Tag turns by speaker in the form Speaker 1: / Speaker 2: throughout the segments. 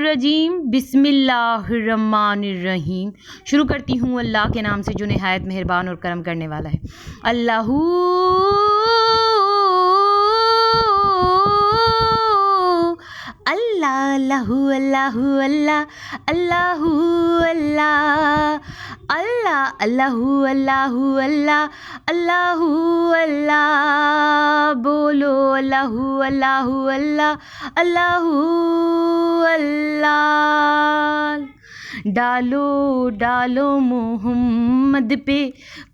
Speaker 1: الرجیم بسم اللہ الرحمن الرحیم۔ شروع کرتی ہوں اللہ کے نام سے جو نہایت مہربان اور کرم کرنے والا ہے۔ اللہ اللہ اللہ اللہ اللہ اللہ اللہ اللہ اللہ اللہ اللہ اللہ بولو اللہ اللہ اللہ اللہ اللہ۔ ڈالو ڈالو محمد پہ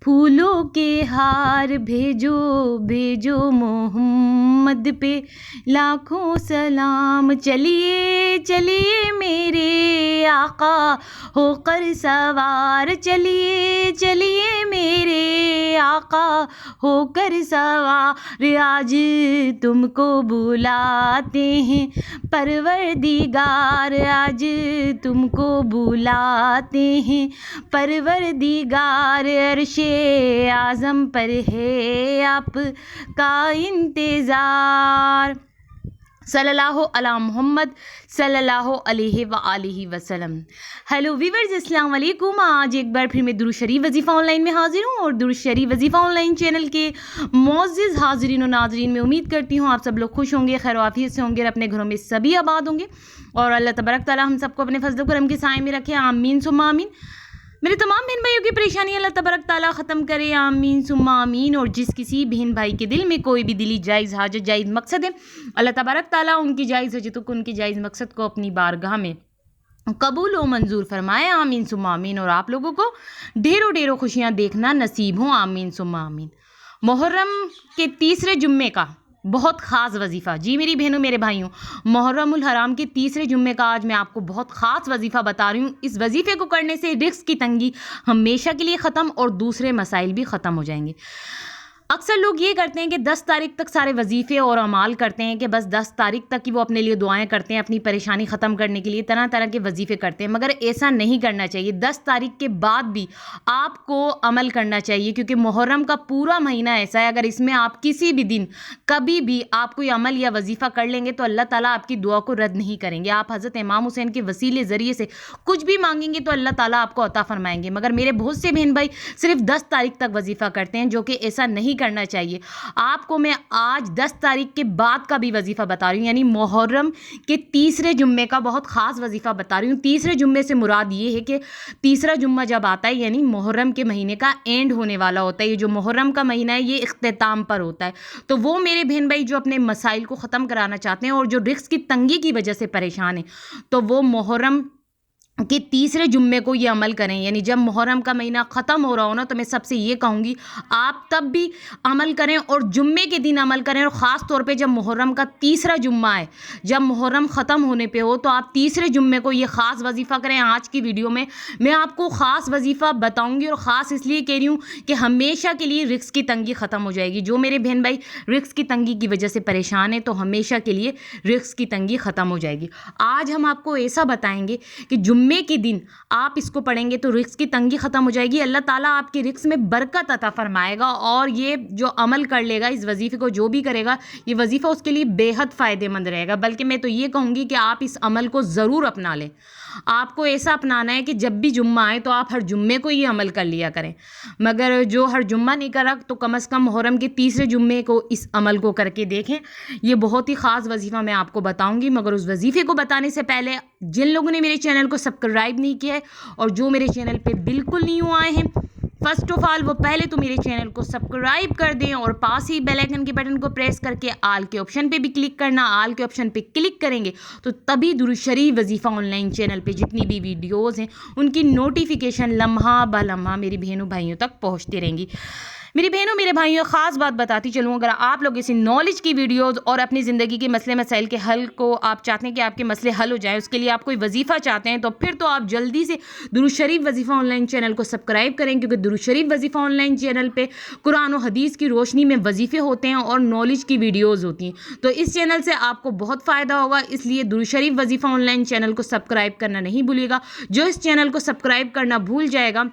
Speaker 1: پھولوں کے ہار، بھیجو بھیجو محمد پہ لاکھوں سلام۔ چلیے چلیے میرے آقا ہو کر سوار، چلیے چلیے میرے آقا ہو کر سوار۔ آج تم کو بلاتے ہیں پروردگار، آج تم کو بلاتے ہیں پروردگار۔ عرش اعظم پر ہے آپ کا انتظار۔ صلی اللہ علی محمد صلی اللہ علیہ وآلہ وسلم۔ ہیلو ویورز، السلام علیکم۔ آج ایک بار پھر میں درود شریف وظیفہ آن لائن میں حاضر ہوں، اور درود شریف وظیفہ آن لائن چینل کے معزز حاضرین و ناظرین میں امید کرتی ہوں آپ سب لوگ خوش ہوں گے، خیر و عافیت سے ہوں گے، اور اپنے گھروں میں سبھی آباد ہوں گے، اور اللہ تبارک تعالیٰ ہم سب کو اپنے فضل و کرم کے سائے میں رکھے، آمین ثم آمین۔ میرے تمام بہن بھائیوں کی پریشانی اللہ تبارک تعالیٰ ختم کرے، آمین ثم آمین۔ اور جس کسی بہن بھائی کے دل میں کوئی بھی دلی جائز حاجت، جائز مقصد ہے، اللہ تبارک تعالیٰ ان کی جائز حاجتوں کو، ان کی جائز مقصد کو اپنی بارگاہ میں قبول و منظور فرمائے، آمین ثم آمین۔ اور آپ لوگوں کو ڈھیروں ڈھیروں خوشیاں دیکھنا نصیب ہوں، آمین ثم آمین۔ محرم کے تیسرے جمعے کا بہت خاص وظیفہ، جی میری بہنوں میرے بھائیوں، محرم الحرام کے تیسرے جمعے کا آج میں آپ کو بہت خاص وظیفہ بتا رہی ہوں۔ اس وظیفے کو کرنے سے رزق کی تنگی ہمیشہ کے لیے ختم، اور دوسرے مسائل بھی ختم ہو جائیں گے۔ اکثر لوگ یہ کرتے ہیں کہ 10 تاریخ تک سارے وظیفے اور اعمال کرتے ہیں، کہ بس 10 تاریخ تک ہی وہ اپنے لیے دعائیں کرتے ہیں، اپنی پریشانی ختم کرنے کے لیے طرح طرح کے وظیفے کرتے ہیں، مگر ایسا نہیں کرنا چاہیے۔ 10 تاریخ کے بعد بھی آپ کو عمل کرنا چاہیے، کیونکہ محرم کا پورا مہینہ ایسا ہے، اگر اس میں آپ کسی بھی دن کبھی بھی آپ کوئی عمل یا وظیفہ کر لیں گے تو اللہ تعالیٰ آپ کی دعا کو رد نہیں کریں گے۔ آپ حضرت امام حسین کے وسیلے ذریعے سے کچھ بھی مانگیں گے تو اللہ تعالیٰ آپ کو عطا فرمائیں گے، مگر میرے بہت سے بہن بھائی صرف 10 تاریخ تک وظیفہ کرتے ہیں، جو کہ ایسا نہیں کرنا چاہیے۔ آپ کو میں آج 10 تاریخ کے بعد کا بھی وظیفہ بتا رہی ہوں، یعنی محرم کے تیسرے جمعے کا بہت خاص وظیفہ بتا رہی ہوں۔ تیسرے جمعے سے مراد یہ ہے کہ تیسرا جمعہ جب آتا ہے، یعنی محرم کے مہینے کا اینڈ ہونے والا ہوتا ہے، یہ جو محرم کا مہینہ ہے یہ اختتام پر ہوتا ہے، تو وہ میرے بہن بھائی جو اپنے مسائل کو ختم کرانا چاہتے ہیں اور جو رزق کی تنگی کی وجہ سے پریشان ہیں، تو وہ محرم کہ تیسرے جمعے کو یہ عمل کریں، یعنی جب محرم کا مہینہ ختم ہو رہا ہو نا، تو میں سب سے یہ کہوں گی آپ تب بھی عمل کریں اور جمعے کے دن عمل کریں، اور خاص طور پہ جب محرم کا تیسرا جمعہ ہے، جب محرم ختم ہونے پہ ہو، تو آپ تیسرے جمعے کو یہ خاص وظیفہ کریں۔ آج کی ویڈیو میں میں آپ کو خاص وظیفہ بتاؤں گی، اور خاص اس لیے کہہ رہی ہوں کہ ہمیشہ کے لیے رزق کی تنگی ختم ہو جائے گی۔ جو میرے بہن بھائی رزق کی تنگی کی وجہ سے پریشان ہیں، تو ہمیشہ کے لیے رزق کی تنگی ختم ہو جائے گی۔ آج ہم آپ کو ایسا بتائیں گے کہ جمعے کے دن آپ اس کو پڑھیں گے تو رزق کی تنگی ختم ہو جائے گی، اللہ تعالیٰ آپ کے رزق میں برکت عطا فرمائے گا، اور یہ جو عمل کر لے گا، اس وظیفے کو جو بھی کرے گا، یہ وظیفہ اس کے لیے بے حد فائدہ مند رہے گا۔ بلکہ میں تو یہ کہوں گی کہ آپ اس عمل کو ضرور اپنا لیں۔ آپ کو ایسا اپنانا ہے کہ جب بھی جمعہ آئے تو آپ ہر جمعے کو یہ عمل کر لیا کریں، مگر جو ہر جمعہ نہیں کرا تو کم از کم محرم کے تیسرے جمعے کو اس عمل کو کر کے دیکھیں۔ یہ بہت ہی خاص وظیفہ میں آپ کو بتاؤں گی، مگر اس وظیفے کو بتانے سے پہلے جن لوگوں نے میرے چینل کو سبسکرائب نہیں کیا ہے اور جو میرے چینل پہ بالکل نیو آئے ہیں، فرسٹ آف آل وہ پہلے تو میرے چینل کو سبسکرائب کر دیں، اور پاس ہی بیل آئیکن کے بٹن کو پریس کر کے آل کے آپشن پہ بھی کلک کرنا۔ آل کے آپشن پہ کلک کریں گے تو تبھی درود شریف وظیفہ آن لائن چینل پہ جتنی بھی ویڈیوز ہیں ان کی نوٹیفیکیشن لمحہ بہ لمحہ میری بہنوں بھائیوں تک پہنچتی رہیں گی۔ میری بہنوں میرے بھائیوں، خاص بات بتاتی چلوں، اگر آپ لوگ اسی نالج کی ویڈیوز اور اپنی زندگی کے مسئلے مسائل کے حل کو آپ چاہتے ہیں کہ آپ کے مسئلے حل ہو جائیں، اس کے لیے آپ کوئی وظیفہ چاہتے ہیں، تو پھر تو آپ جلدی سے درود شریف وظیفہ آن لائن چینل کو سبسکرائب کریں، کیونکہ درود شریف وظیفہ آن لائن چینل پہ قرآن و حدیث کی روشنی میں وظیفے ہوتے ہیں اور نالج کی ویڈیوز ہوتی ہیں، تو اس چینل سے آپ کو بہت فائدہ ہوگا۔ اس لیے درود شریف وظیفہ آن لائن چینل کو سبسکرائب کرنا نہیں بھولیے گا۔ جو اس چینل کو سبسکرائب کرنا بھول جائے گا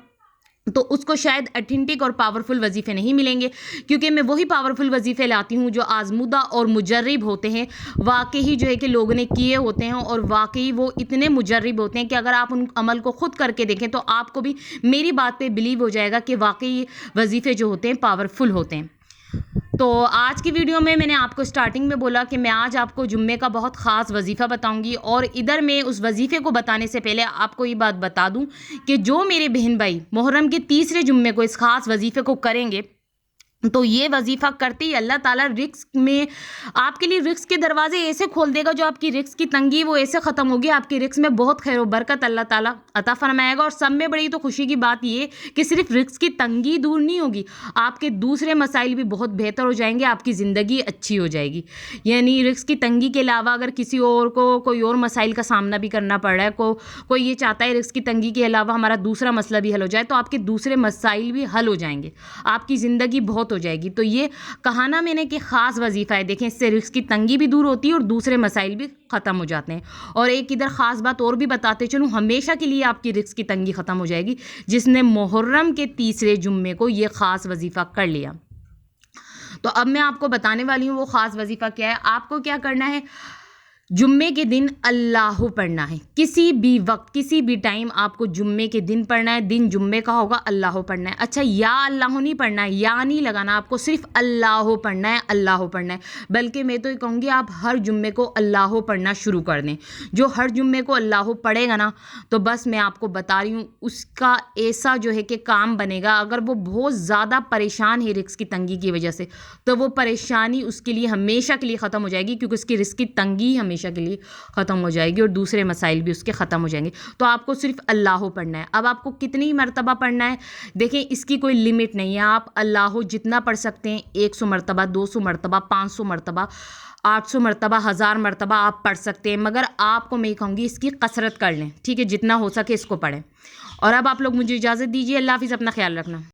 Speaker 1: تو اس کو شاید اتھینٹک اور پاورفل وظیفے نہیں ملیں گے، کیونکہ میں وہی پاورفل وظیفے لاتی ہوں جو آزمودہ اور مجرب ہوتے ہیں، واقعی جو ہے کہ لوگوں نے کیے ہوتے ہیں، اور واقعی وہ اتنے مجرب ہوتے ہیں کہ اگر آپ ان عمل کو خود کر کے دیکھیں تو آپ کو بھی میری بات پہ بلیو ہو جائے گا کہ واقعی وظیفے جو ہوتے ہیں پاورفل ہوتے ہیں۔ تو آج کی ویڈیو میں نے آپ کو سٹارٹنگ میں بولا کہ میں آج آپ کو جمعے کا بہت خاص وظیفہ بتاؤں گی، اور ادھر میں اس وظیفے کو بتانے سے پہلے آپ کو یہ بات بتا دوں کہ جو میرے بہن بھائی محرم کے تیسرے جمعے کو اس خاص وظیفے کو کریں گے تو یہ وظیفہ کرتے ہی اللہ تعالیٰ رزق میں آپ کے لیے رزق کے دروازے ایسے کھول دے گا، جو آپ کی رزق کی تنگی وہ ایسے ختم ہوگی، آپ کی رزق میں بہت خیر و برکت اللہ تعالیٰ عطا فرمائے گا۔ اور سب میں بڑی تو خوشی کی بات یہ کہ صرف رزق کی تنگی دور نہیں ہوگی، آپ کے دوسرے مسائل بھی بہت بہتر ہو جائیں گے، آپ کی زندگی اچھی ہو جائے گی۔ یعنی رزق کی تنگی کے علاوہ اگر کسی اور کو کوئی اور مسائل کا سامنا بھی کرنا پڑ رہا ہے، کوئی یہ چاہتا ہے رزق کی تنگی کے علاوہ ہمارا دوسرا مسئلہ بھی حل ہو جائے، تو آپ کے دوسرے مسائل بھی حل ہو جائیں گے، آپ کی زندگی بہت ہو جائے گی۔ تو یہ کہانا میں نے کہ خاص وظیفہ ہے، دیکھیں اس سے رزق کی تنگی بھی دور ہوتی ہے اور دوسرے مسائل بھی ختم ہو جاتے ہیں۔ اور ایک ادھر خاص بات اور بھی بتاتے چلوں، ہمیشہ کے لیے آپ کی رزق کی تنگی ختم ہو جائے گی جس نے محرم کے تیسرے جمعے کو یہ خاص وظیفہ کر لیا۔ تو اب میں آپ کو بتانے والی ہوں وہ خاص وظیفہ کیا ہے۔ آپ کو کیا کرنا ہے، جمعے کے دن اللہ پڑھنا ہے، کسی بھی وقت کسی بھی ٹائم آپ کو جمعے کے دن پڑھنا ہے، دن جمعے کا ہوگا اللہ پڑھنا ہے۔ اچھا، یا اللہ نہیں پڑھنا ہے، یا نہیں لگانا، آپ کو صرف اللہ پڑھنا ہے، اللہ پڑھنا ہے۔ بلکہ میں تو یہ کہوں گی آپ ہر جمعے کو اللہ پڑھنا شروع کر دیں۔ جو ہر جمعے کو اللہ پڑھے گا نا، تو بس میں آپ کو بتا رہی ہوں اس کا ایسا جو ہے کہ کام بنے گا، اگر وہ بہت زیادہ پریشان ہے رزق کی تنگی کی وجہ سے، تو وہ پریشانی اس کے لیے ہمیشہ کے لیے ختم ہو جائے گی، کیونکہ اس کی رزق کی تنگی ہمیشہ کے لیے ختم ہو جائے گی اور دوسرے مسائل بھی اس کے ختم ہو جائیں گے۔ تو آپ کو صرف اللہ پڑھنا ہے۔ اب آپ کو کتنی مرتبہ پڑھنا ہے، دیکھیں اس کی کوئی لمٹ نہیں ہے، آپ اللہ جتنا پڑھ سکتے ہیں، 100 مرتبہ، 200 مرتبہ، 500 مرتبہ، 800 مرتبہ، 1000 مرتبہ آپ پڑھ سکتے ہیں، مگر آپ کو میں کہوں گی اس کی کثرت کر لیں، ٹھیک ہے، جتنا ہو سکے اس کو پڑھیں۔ اور اب آپ لوگ مجھے اجازت دیجیے، اللہ حافظ، اپنا خیال رکھنا۔